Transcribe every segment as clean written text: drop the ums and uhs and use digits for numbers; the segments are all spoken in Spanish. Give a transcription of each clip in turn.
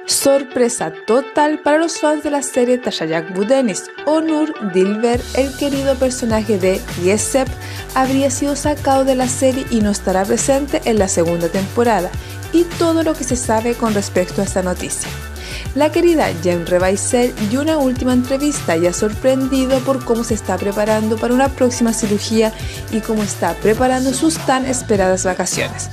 Sorpresa total para los fans de la serie Taşacak bu Deniz. Onur Dilber, el querido personaje de Yesep, habría sido sacado de la serie y no estará presente en la segunda temporada, y todo lo que se sabe con respecto a esta noticia. La querida Cemre Baysel dio una última entrevista y ha sorprendido por cómo se está preparando para una próxima cirugía y cómo está preparando sus tan esperadas vacaciones.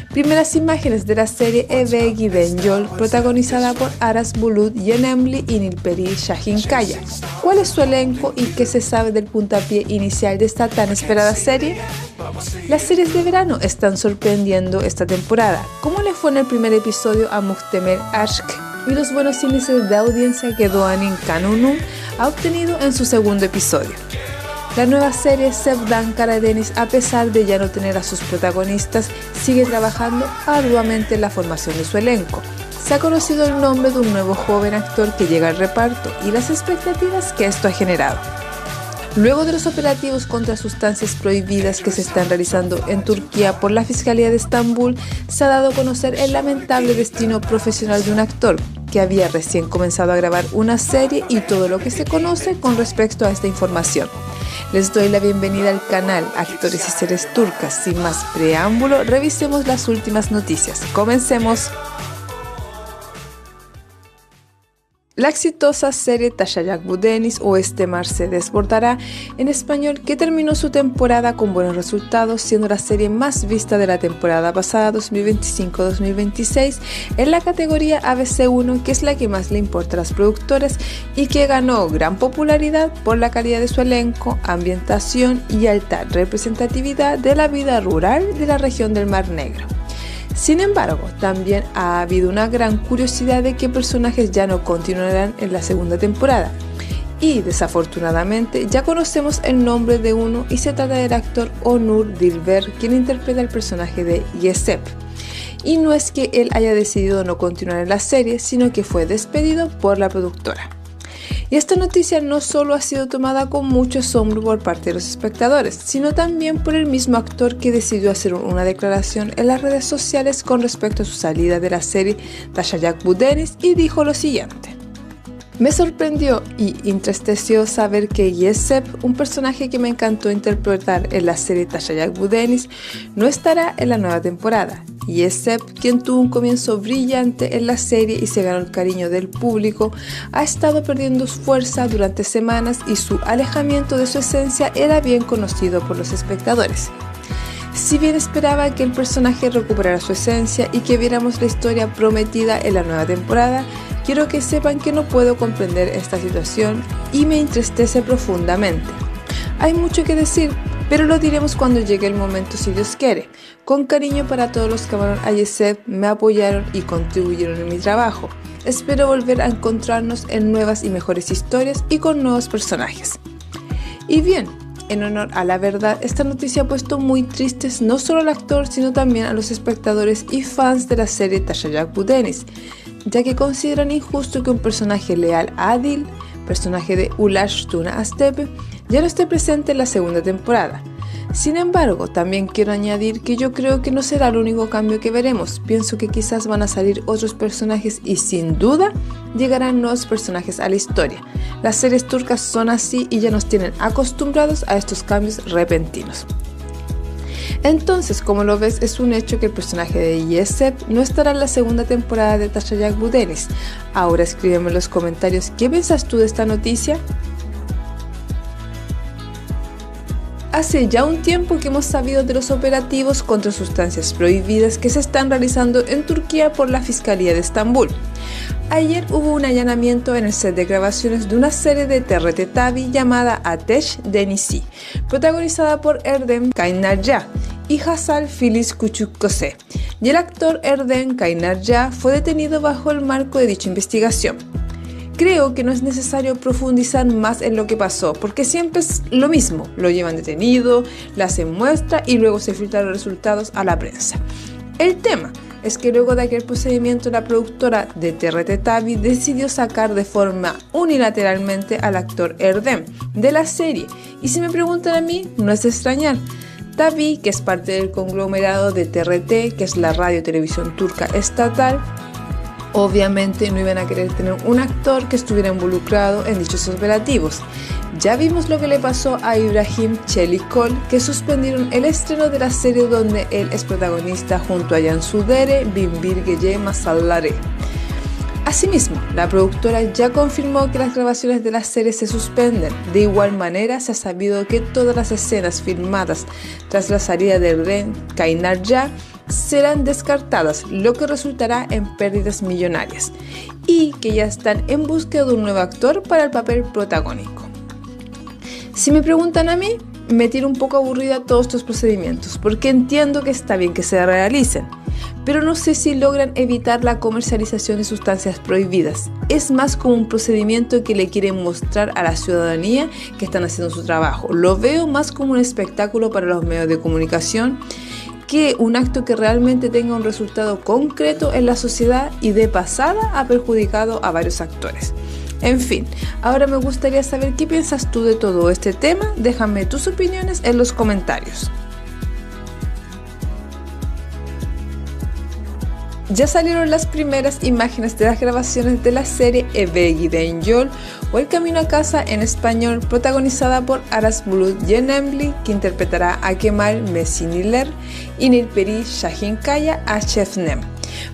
Primeras imágenes de la serie Eve Giden, protagonizada por Aras Bulut, Yenemli y Nilperi Şahinkaya. ¿Cuál es su elenco y qué se sabe del puntapié inicial de esta tan esperada serie? Las series de verano están sorprendiendo esta temporada. ¿Cómo le fue en el primer episodio a Muhtemel Aşk y los buenos índices de audiencia que Doğan'ın Kanunu ha obtenido en su segundo episodio? La nueva serie Sevdan Karadeniz, a pesar de ya no tener a sus protagonistas, sigue trabajando arduamente en la formación de su elenco. Se ha conocido el nombre de un nuevo joven actor que llega al reparto y las expectativas que esto ha generado. Luego de los operativos contra sustancias prohibidas que se están realizando en Turquía por la Fiscalía de Estambul, se ha dado a conocer el lamentable destino profesional de un actor que había recién comenzado a grabar una serie y todo lo que se conoce con respecto a esta información. Les doy la bienvenida al canal Actores y Series Turcas. Sin más preámbulo, revisemos las últimas noticias. ¡Comencemos! La exitosa serie Taşacak bu Deniz o Este mar se desbordará en español, que terminó su temporada con buenos resultados, siendo la serie más vista de la temporada pasada 2025-2026 en la categoría ABC1, que es la que más le importa a las productoras y que ganó gran popularidad por la calidad de su elenco, ambientación y alta representatividad de la vida rural de la región del Mar Negro. Sin embargo, también ha habido una gran curiosidad de qué personajes ya no continuarán en la segunda temporada. Y desafortunadamente ya conocemos el nombre de uno y se trata del actor Onur Dilber, quien interpreta el personaje de Yesep. Y no es que él haya decidido no continuar en la serie, sino que fue despedido por la productora. Y esta noticia no solo ha sido tomada con mucho asombro por parte de los espectadores, sino también por el mismo actor, que decidió hacer una declaración en las redes sociales con respecto a su salida de la serie Taşacak bu Deniz y dijo lo siguiente: me sorprendió y entristeció saber que Yesep, un personaje que me encantó interpretar en la serie Taşacak bu Deniz, no estará en la nueva temporada. Yesep, quien tuvo un comienzo brillante en la serie y se ganó el cariño del público, ha estado perdiendo fuerza durante semanas y su alejamiento de su esencia era bien conocido por los espectadores. Si bien esperaba que el personaje recuperara su esencia y que viéramos la historia prometida en la nueva temporada, quiero que sepan que no puedo comprender esta situación y me entristece profundamente. Hay mucho que decir, pero lo diremos cuando llegue el momento, si Dios quiere. Con cariño para todos los que amaron a Yesep, me apoyaron y contribuyeron en mi trabajo. Espero volver a encontrarnos en nuevas y mejores historias y con nuevos personajes. Y bien, en honor a la verdad, esta noticia ha puesto muy tristes no solo al actor, sino también a los espectadores y fans de la serie Taşacak bu Deniz, ya que consideran injusto que un personaje leal a Adil, personaje de Ulaş Tuna Astepe, ya no esté presente en la segunda temporada. Sin embargo, también quiero añadir que yo creo que no será el único cambio que veremos. Pienso que quizás van a salir otros personajes y sin duda llegarán nuevos personajes a la historia. Las series turcas son así y ya nos tienen acostumbrados a estos cambios repentinos. Entonces, como lo ves, es un hecho que el personaje de Yesep no estará en la segunda temporada de Taşacak bu Deniz. Ahora escríbeme en los comentarios qué piensas tú de esta noticia. Hace ya un tiempo que hemos sabido de los operativos contra sustancias prohibidas que se están realizando en Turquía por la Fiscalía de Estambul. Ayer hubo un allanamiento en el set de grabaciones de una serie de TRT Tabi llamada Ateş Denizi, protagonizada por Erdem Kaynarca y Hazal Filiz Küçükkose, y el actor Erdem Kaynarca fue detenido bajo el marco de dicha investigación. Creo que no es necesario profundizar más en lo que pasó, porque siempre es lo mismo: lo llevan detenido, le hacen muestra y luego se filtran los resultados a la prensa. El tema es que luego de aquel procedimiento, la productora de TRT Tabi decidió sacar de forma unilateralmente al actor Erdem de la serie, y si me preguntan a mí, no es de extrañar. Tabi, que es parte del conglomerado de TRT, que es la radio televisión turca estatal, Obviamente no iban a querer tener un actor que estuviera involucrado en dichos operativos. Ya vimos lo que le pasó a Ibrahim Çelikol, que suspendieron el estreno de la serie donde él es protagonista junto a Cansu Dere, Binbir Gece Masalları. Asimismo, la productora ya confirmó que las grabaciones de la serie se suspenden. De igual manera, se ha sabido que todas las escenas filmadas tras la salida de Ren Kaynarca serán descartadas, lo que resultará en pérdidas millonarias, y que ya están en búsqueda de un nuevo actor para el papel protagónico. Si me preguntan a mí, me tira un poco aburrida todos estos procedimientos, porque entiendo que está bien que se realicen, pero no sé si logran evitar la comercialización de sustancias prohibidas. Es más como un procedimiento que le quieren mostrar a la ciudadanía que están haciendo su trabajo. Lo veo más como un espectáculo para los medios de comunicación que un acto que realmente tenga un resultado concreto en la sociedad, y de pasada ha perjudicado a varios actores. En fin, ahora me gustaría saber qué piensas tú de todo este tema. Déjame tus opiniones en los comentarios. Ya salieron las primeras imágenes de las grabaciones de la serie Eve Giden Yol, o El Camino a Casa en español, protagonizada por Aras Bulut Yenemli, que interpretará a Kemal Mesiniler, y Nilperi Şahinkaya a Şebnem,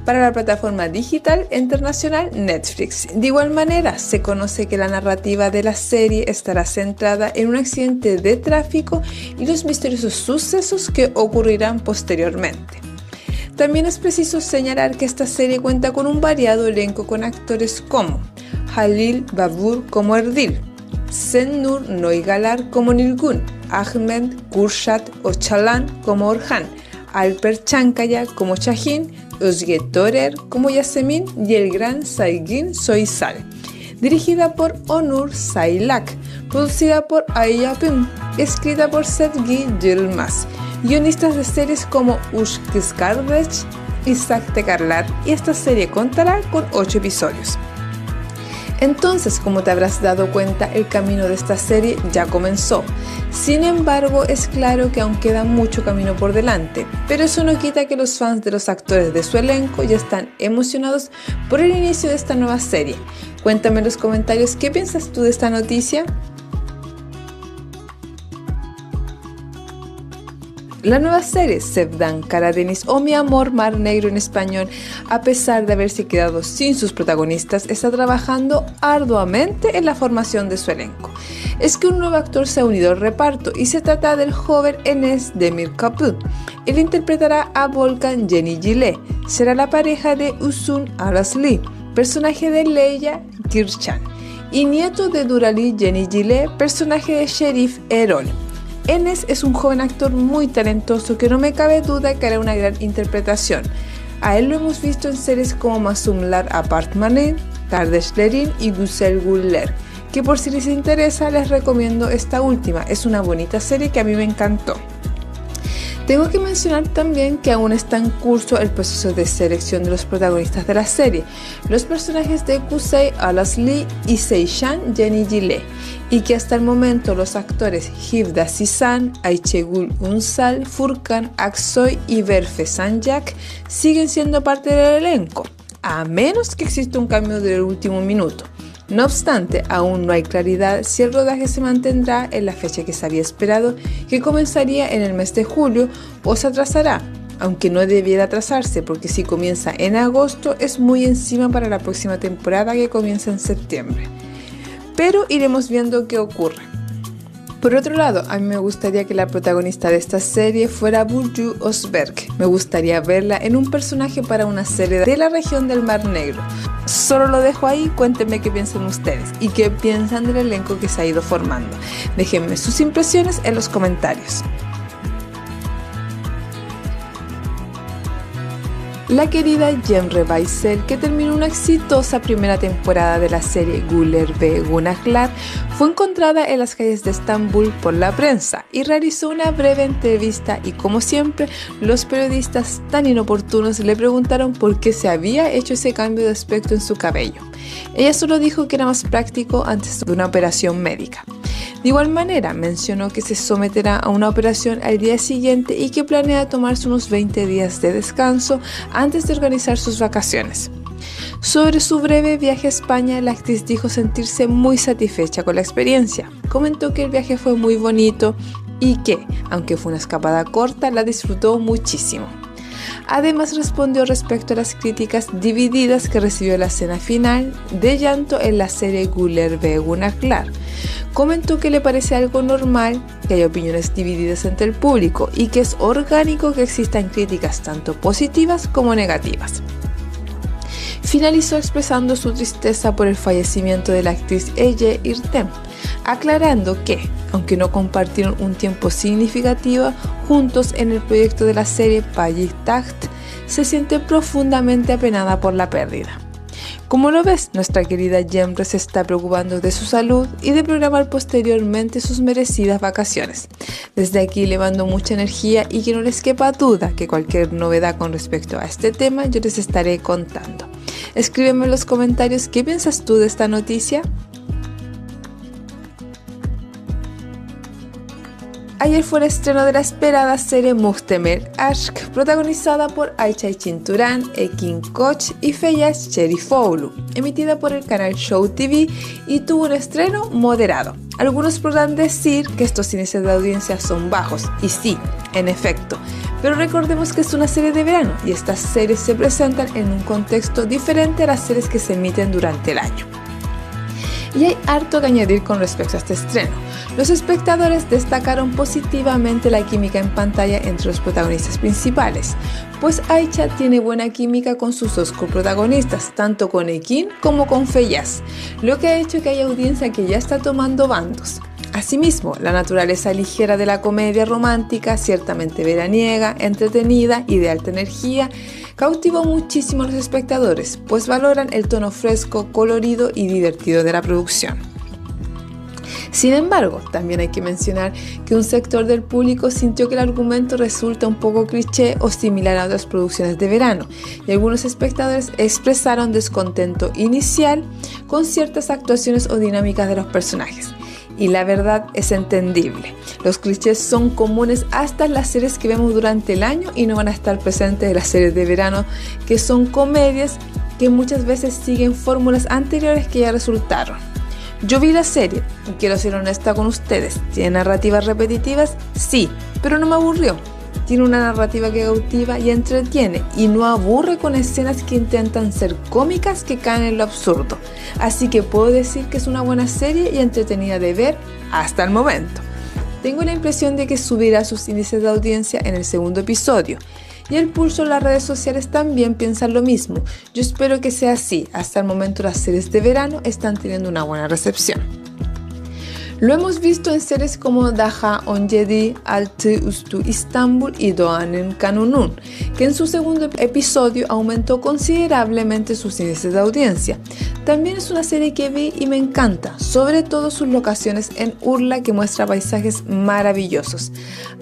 para la plataforma digital internacional Netflix. De igual manera, se conoce que la narrativa de la serie estará centrada en un accidente de tráfico y los misteriosos sucesos que ocurrirán posteriormente. También es preciso señalar que esta serie cuenta con un variado elenco con actores como Halil Babur como Erdil, Senur Noigalar como Nilgun, Ahmed Kurshat Öcalan como Orhan, Alper Çankaya como Şahin, Özge Törer como Yasemin y el gran Saygin Soysal. Dirigida por Onur Saylak, producida por Ayapim, escrita por Sevgi Yılmaz. Guionistas de series como Ush Kızkardeş, Isaac Tekarlar, y esta serie contará con 8 episodios. Entonces, como te habrás dado cuenta, el camino de esta serie ya comenzó. Sin embargo, es claro que aún queda mucho camino por delante, pero eso no quita que los fans de los actores de su elenco ya están emocionados por el inicio de esta nueva serie. Cuéntame en los comentarios qué piensas tú de esta noticia. La nueva serie Sevdan Karadeniz, o Mi Amor Mar Negro en español, a pesar de haberse quedado sin sus protagonistas, está trabajando arduamente en la formación de su elenco. Es que un nuevo actor se ha unido al reparto, y se trata del joven Enes Demirkapı. Él interpretará a Volkan Yenigile, será la pareja de Uzun Arasli, personaje de Leia Kirchan, y nieto de Durali Yenigile, personaje de Şerif Erol. Enes es un joven actor muy talentoso que no me cabe duda que hará una gran interpretación. A él lo hemos visto en series como Masumlar Apartmanı, Kardeşlerin y Güzel Güller, que por si les interesa les recomiendo esta última. Es una bonita serie que a mí me encantó. Tengo que mencionar también que aún está en curso el proceso de selección de los protagonistas de la serie, los personajes de Kuzey Alasli y Seyşan Yenigile, y que hasta el momento los actores Hivda Sisan, Ayçegül Unsal, Furkan Aksoy y Berfe Sanjak siguen siendo parte del elenco, a menos que exista un cambio del último minuto. No obstante, aún no hay claridad si el rodaje se mantendrá en la fecha que se había esperado, que comenzaría en el mes de julio, o se atrasará, aunque no debiera atrasarse, porque si comienza en agosto es muy encima para la próxima temporada que comienza en septiembre. Pero iremos viendo qué ocurre. Por otro lado, a mí me gustaría que la protagonista de esta serie fuera Burcu Özberk. Me gustaría verla en un personaje para una serie de la región del Mar Negro. Solo lo dejo ahí, cuéntenme qué piensan ustedes y qué piensan del elenco que se ha ido formando. Déjenme sus impresiones en los comentarios. La querida Cemre Baysel, que terminó una exitosa primera temporada de la serie Güller ve Gunaklar, fue encontrada en las calles de Estambul por la prensa y realizó una breve entrevista, y como siempre, los periodistas tan inoportunos le preguntaron por qué se había hecho ese cambio de aspecto en su cabello. Ella solo dijo que era más práctico antes de una operación médica. De igual manera, mencionó que se someterá a una operación al día siguiente y que planea tomarse unos 20 días de descanso antes de organizar sus vacaciones. Sobre su breve viaje a España, la actriz dijo sentirse muy satisfecha con la experiencia. Comentó que el viaje fue muy bonito y que, aunque fue una escapada corta, la disfrutó muchísimo. Además respondió respecto a las críticas divididas que recibió la escena final de llanto en la serie Guller Gunnar Klar. Comentó que le parece algo normal que haya opiniones divididas entre el público y que es orgánico que existan críticas tanto positivas como negativas. Finalizó expresando su tristeza por el fallecimiento de la actriz Ece Erdem, aclarando que, aunque no compartieron un tiempo significativo juntos en el proyecto de la serie Payitaht, se siente profundamente apenada por la pérdida. Como lo ves, nuestra querida Cemre se está preocupando de su salud y de programar posteriormente sus merecidas vacaciones. Desde aquí le mando mucha energía y que no les quepa duda que cualquier novedad con respecto a este tema yo les estaré contando. Escríbeme en los comentarios qué piensas tú de esta noticia. Ayer fue el estreno de la esperada serie Muhtemel Aşk, protagonizada por Ayça Cinturan, Ekin Koç y Feyyaz Çerifoğlu, emitida por el canal Show TV y tuvo un estreno moderado. Algunos podrán decir que estos índices de audiencia son bajos, y sí, en efecto, pero recordemos que es una serie de verano y estas series se presentan en un contexto diferente a las series que se emiten durante el año. Y hay harto que añadir con respecto a este estreno. Los espectadores destacaron positivamente la química en pantalla entre los protagonistas principales, pues Ayça tiene buena química con sus dos coprotagonistas, tanto con Ekin como con Feyyaz, lo que ha hecho que haya audiencia que ya está tomando bandos. Asimismo, la naturaleza ligera de la comedia romántica, ciertamente veraniega, entretenida y de alta energía, cautivó muchísimo a los espectadores, pues valoran el tono fresco, colorido y divertido de la producción. Sin embargo, también hay que mencionar que un sector del público sintió que el argumento resulta un poco cliché o similar a otras producciones de verano, y algunos espectadores expresaron descontento inicial con ciertas actuaciones o dinámicas de los personajes. Y la verdad es entendible. Los clichés son comunes hasta en las series que vemos durante el año y no van a estar presentes en las series de verano, que son comedias que muchas veces siguen fórmulas anteriores que ya resultaron. Yo vi la serie y quiero ser honesta con ustedes. ¿Tiene narrativas repetitivas? Sí, pero no me aburrió. Tiene una narrativa que cautiva y entretiene y no aburre con escenas que intentan ser cómicas que caen en lo absurdo. Así que puedo decir que es una buena serie y entretenida de ver hasta el momento. Tengo la impresión de que subirá sus índices de audiencia en el segundo episodio. Y el pulso en las redes sociales también piensan lo mismo. Yo espero que sea así. Hasta el momento las series de verano están teniendo una buena recepción. Lo hemos visto en series como Daha Öncedi, Altı Üstü İstanbul y Doğan'ın Kanunu, que en su segundo episodio aumentó considerablemente sus índices de audiencia. También es una serie que vi y me encanta, sobre todo sus locaciones en Urla, que muestra paisajes maravillosos.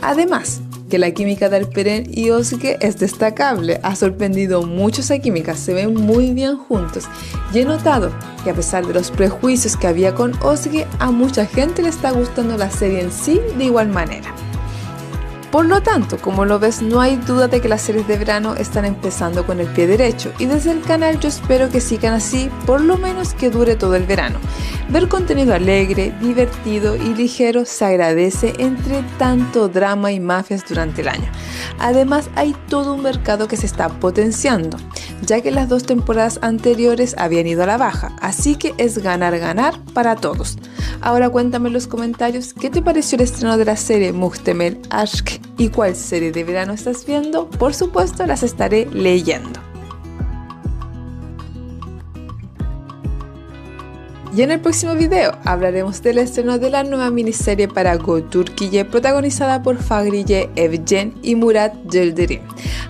Además, que la química de Alperen y Özge es destacable, ha sorprendido mucho esa química, se ven muy bien juntos y he notado que a pesar de los prejuicios que había con Özge, a mucha gente le está gustando la serie en sí de igual manera. Por lo tanto, como lo ves, no hay duda de que las series de verano están empezando con el pie derecho y desde el canal yo espero que sigan así, por lo menos que dure todo el verano. Ver contenido alegre, divertido y ligero se agradece entre tanto drama y mafias durante el año. Además, hay todo un mercado que se está potenciando, ya que las 2 temporadas anteriores habían ido a la baja, así que es ganar para todos. Ahora cuéntame en los comentarios qué te pareció el estreno de la serie Muhtemel Aşk y cuál serie de verano estás viendo. Por supuesto, las estaré leyendo. Y en el próximo video hablaremos del estreno de la nueva miniserie para Go Türkiye protagonizada por Fahriye Evcen y Murat Yıldırım.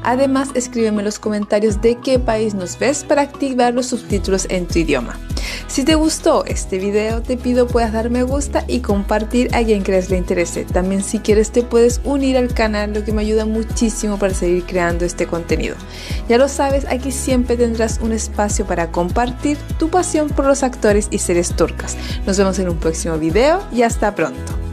Además, escríbeme en los comentarios de qué país nos ves para activar los subtítulos en tu idioma. Si te gustó este video, te pido puedas dar me gusta y compartir a quien creas le interese. También si quieres te puedes unir al canal, lo que me ayuda muchísimo para seguir creando este contenido. Ya lo sabes, aquí siempre tendrás un espacio para compartir tu pasión por los actores y series turcas. Nos vemos en un próximo video y hasta pronto.